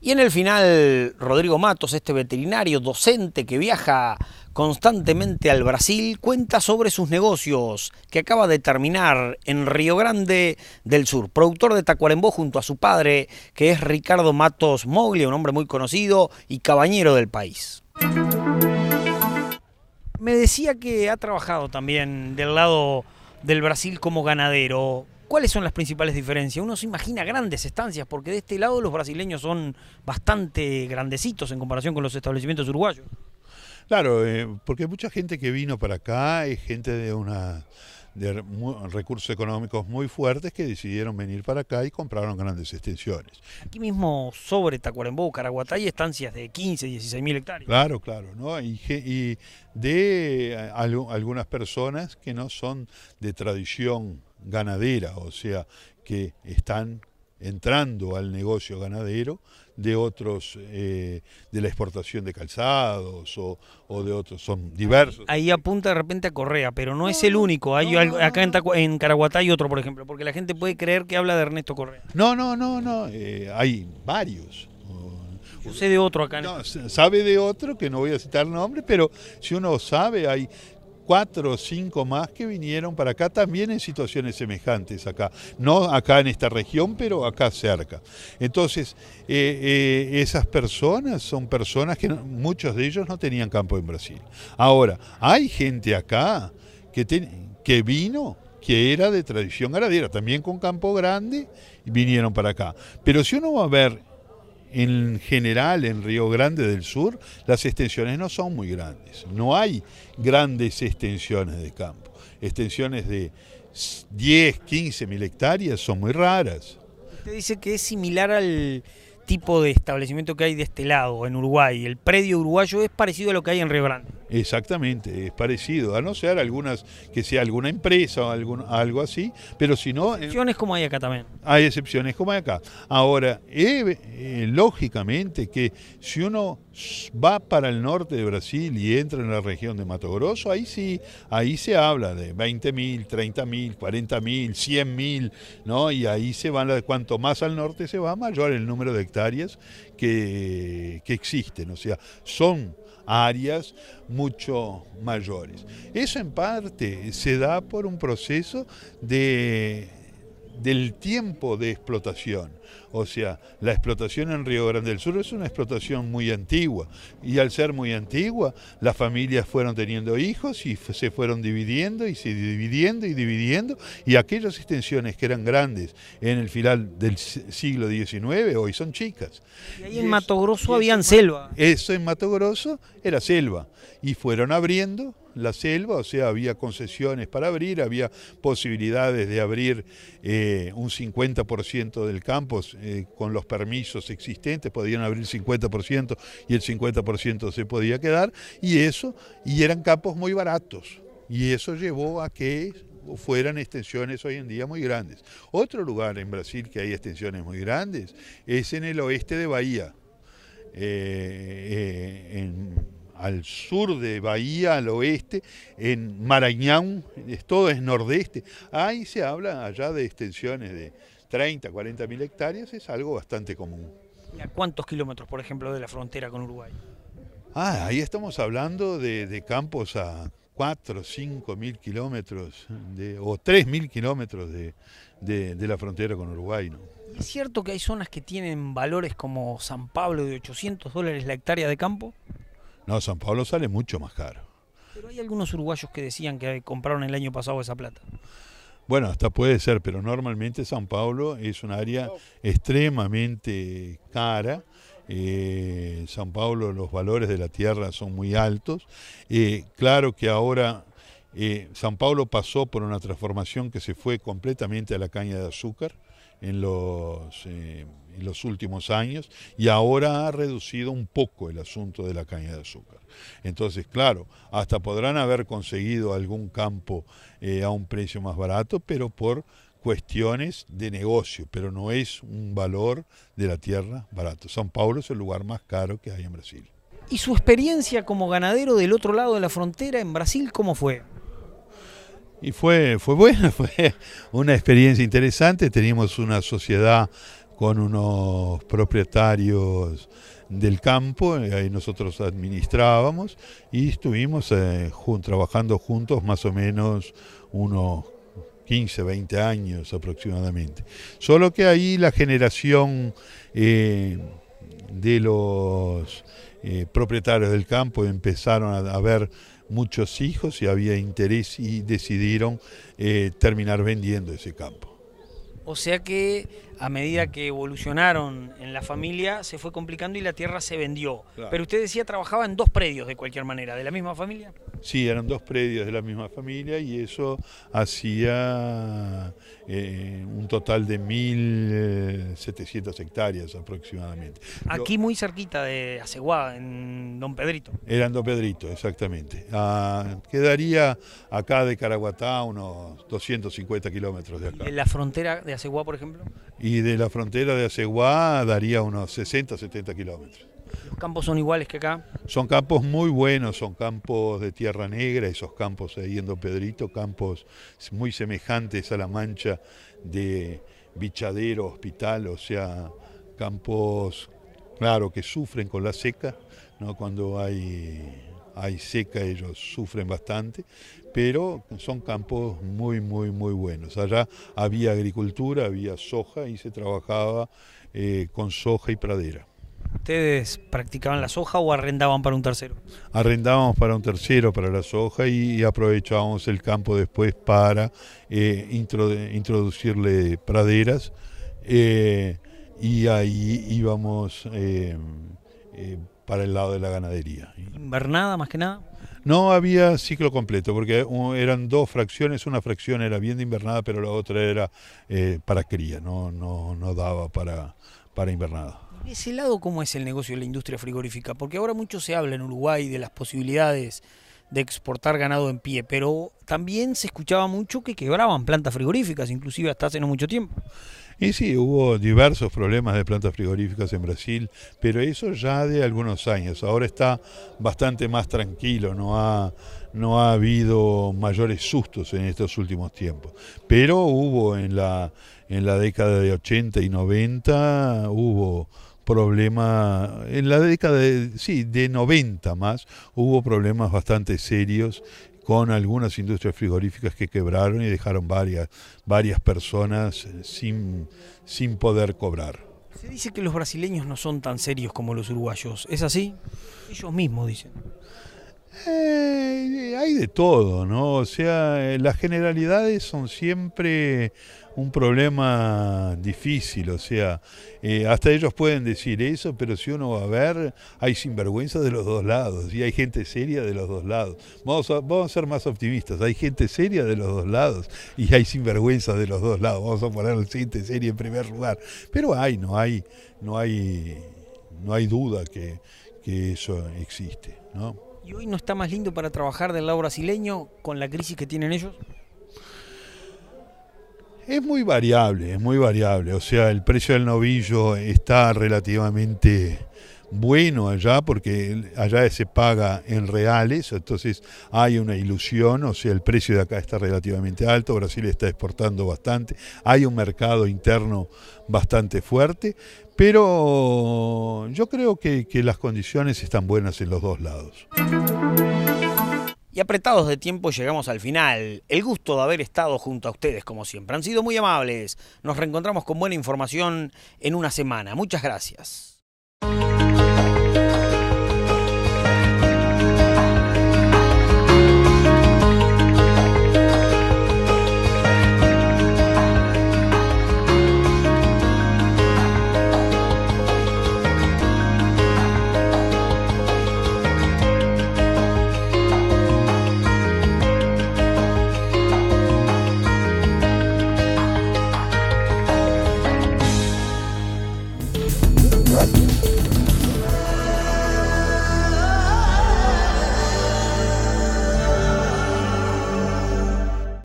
Y en el final, Rodrigo Matos, este veterinario docente que viaja constantemente al Brasil, cuenta sobre sus negocios que acaba de terminar en Río Grande del Sur. Productor de Tacuarembó junto a su padre, que es Ricardo Matos Moglia, un hombre muy conocido y cabañero del país. Me decía que ha trabajado también del lado del Brasil como ganadero. ¿Cuáles son las principales diferencias? Uno se imagina grandes estancias, porque de este lado los brasileños son bastante grandecitos en comparación con los establecimientos uruguayos. Claro, porque mucha gente que vino para acá es gente de recursos económicos muy fuertes que decidieron venir para acá y compraron grandes extensiones. Aquí mismo sobre Tacuarembó, Caraguatá, hay estancias de 15, 16 mil hectáreas. Claro, claro, ¿no? Y de algunas personas que no son de tradición ganadera, o sea, que están entrando al negocio ganadero, de otros, de la exportación de calzados o de otros, son diversos. Ahí apunta de repente a Correa, pero no es el único. Hay acá en Caraguatá hay otro, por ejemplo, porque la gente puede creer que habla de Ernesto Correa. No, hay varios. Yo sé de otro acá. No, sabe de otro, que no voy a citar nombre, pero si uno sabe, hay 4 o 5 más que vinieron para acá también en situaciones semejantes acá. No acá en esta región, pero acá cerca. Entonces, esas personas son personas que muchos de ellos no tenían campo en Brasil. Ahora, hay gente acá que vino, que era de tradición ganadera, también con campo grande, y vinieron para acá. Pero si uno va a ver en general, en Río Grande del Sur, las extensiones no son muy grandes. No hay grandes extensiones de campo. Extensiones de 10, 15 mil hectáreas son muy raras. Usted dice que es similar al tipo de establecimiento que hay de este lado, en Uruguay. El predio uruguayo es parecido a lo que hay en Río Grande. Exactamente, es parecido, a no ser algunas que sea alguna empresa o algo así, pero si no... Excepciones como hay acá también. Hay excepciones como hay acá. Ahora, lógicamente que si uno va para el norte de Brasil y entra en la región de Mato Grosso, ahí sí, ahí se habla de 20.000, 30.000, 40.000, 100.000, ¿no? Y ahí se van, cuanto más al norte se va, mayor el número de hectáreas que existen, o sea, son áreas mucho mayores. Eso en parte se da por un proceso del tiempo de explotación. O sea, la explotación en Río Grande del Sur es una explotación muy antigua, y al ser muy antigua, las familias fueron teniendo hijos y se fueron dividiendo y aquellas extensiones que eran grandes en el final del siglo XIX hoy son chicas. Y ahí en Mato Grosso habían selva. Eso en Mato Grosso era selva, y fueron abriendo la selva, o sea, había concesiones para abrir, había posibilidades de abrir un 50% del campo con los permisos existentes, podían abrir 50% y el 50% se podía quedar, y eran campos muy baratos, y eso llevó a que fueran extensiones hoy en día muy grandes. Otro lugar en Brasil que hay extensiones muy grandes es en el oeste de Bahía, al sur de Bahía, al oeste, en Maranhão, todo es nordeste. Ahí se habla allá de extensiones de 30, 40 mil hectáreas, es algo bastante común. ¿Y a cuántos kilómetros, por ejemplo, de la frontera con Uruguay? Ahí estamos hablando de campos a 4, 5 mil kilómetros o 3 mil kilómetros de la frontera con Uruguay, ¿no? ¿Es cierto que hay zonas que tienen valores como San Pablo de $800 la hectárea de campo? No, San Pablo sale mucho más caro. Pero hay algunos uruguayos que decían que compraron el año pasado esa plata. Bueno, hasta puede ser, pero normalmente San Pablo es un área extremadamente cara. San Pablo, los valores de la tierra son muy altos. Claro que ahora San Pablo pasó por una transformación que se fue completamente a la caña de azúcar en los últimos años, y ahora ha reducido un poco el asunto de la caña de azúcar. Entonces, claro, hasta podrán haber conseguido algún campo a un precio más barato, pero por cuestiones de negocio, pero no es un valor de la tierra barato. San Pablo es el lugar más caro que hay en Brasil. ¿Y su experiencia como ganadero del otro lado de la frontera en Brasil cómo fue? Y fue buena, fue una experiencia interesante. Teníamos una sociedad con unos propietarios del campo, ahí nosotros administrábamos y estuvimos trabajando juntos más o menos unos 15, 20 años aproximadamente. Solo que ahí la generación de los propietarios del campo empezaron a ver muchos hijos y había interés y decidieron terminar vendiendo ese campo. O sea que a medida que evolucionaron en la familia se fue complicando y la tierra se vendió. Claro. Pero usted decía trabajaba en 2 predios de cualquier manera, ¿de la misma familia? Sí, eran 2 predios de la misma familia y eso hacía un total de 1.700 hectáreas aproximadamente. Aquí muy cerquita de Aceguá, en Don Pedrito. Era en Don Pedrito, exactamente. Quedaría acá de Caraguatá unos 250 kilómetros de acá. ¿Y en la frontera de Aceguá, por ejemplo? Y de la frontera de Aceguá daría unos 60, 70 kilómetros. ¿Los campos son iguales que acá? Son campos muy buenos, son campos de tierra negra, esos campos ahí en Don Pedrito, campos muy semejantes a la mancha de Bichadero, Hospital, o sea, campos, claro, que sufren con la seca, ¿no? Cuando hay seca ellos sufren bastante, pero son campos muy, muy, muy buenos. Allá había agricultura, había soja y se trabajaba con soja y pradera. ¿Ustedes practicaban la soja o arrendaban para un tercero? Arrendábamos para un tercero, para la soja, y aprovechábamos el campo después para introducirle praderas, y ahí íbamos para el lado de la ganadería. ¿Invernada más que nada? No había ciclo completo, porque eran 2 fracciones, una fracción era bien de invernada, pero la otra era para cría, no daba para invernada. ¿De ese lado cómo es el negocio de la industria frigorífica? Porque ahora mucho se habla en Uruguay de las posibilidades de exportar ganado en pie, pero también se escuchaba mucho que quebraban plantas frigoríficas, inclusive hasta hace no mucho tiempo. Y sí, hubo diversos problemas de plantas frigoríficas en Brasil, pero eso ya de algunos años. Ahora está bastante más tranquilo, no ha habido mayores sustos en estos últimos tiempos. Pero hubo en la década de 80 y 90, hubo problemas, en la década de 90 más, hubo problemas bastante serios con algunas industrias frigoríficas que quebraron y dejaron varias personas sin poder cobrar. Se dice que los brasileños no son tan serios como los uruguayos, ¿es así? Ellos mismos dicen. Hay de todo, ¿no? O sea, las generalidades son siempre un problema difícil, o sea, hasta ellos pueden decir eso, pero si uno va a ver, hay sinvergüenza de los 2 lados y hay gente seria de los 2 lados. Vamos a ser más optimistas, hay gente seria de los 2 lados y hay sinvergüenza de los 2 lados. Vamos a poner la gente seria en primer lugar, pero no hay duda que eso existe, ¿no? ¿Y hoy no está más lindo para trabajar del lado brasileño con la crisis que tienen ellos? Es muy variable, o sea, el precio del novillo está relativamente bueno allá porque allá se paga en reales, entonces hay una ilusión, o sea, el precio de acá está relativamente alto, Brasil está exportando bastante, hay un mercado interno bastante fuerte, pero yo creo que las condiciones están buenas en los 2 lados. Y apretados de tiempo llegamos al final. El gusto de haber estado junto a ustedes como siempre. Han sido muy amables. Nos reencontramos con buena información en una semana. Muchas gracias. Radio.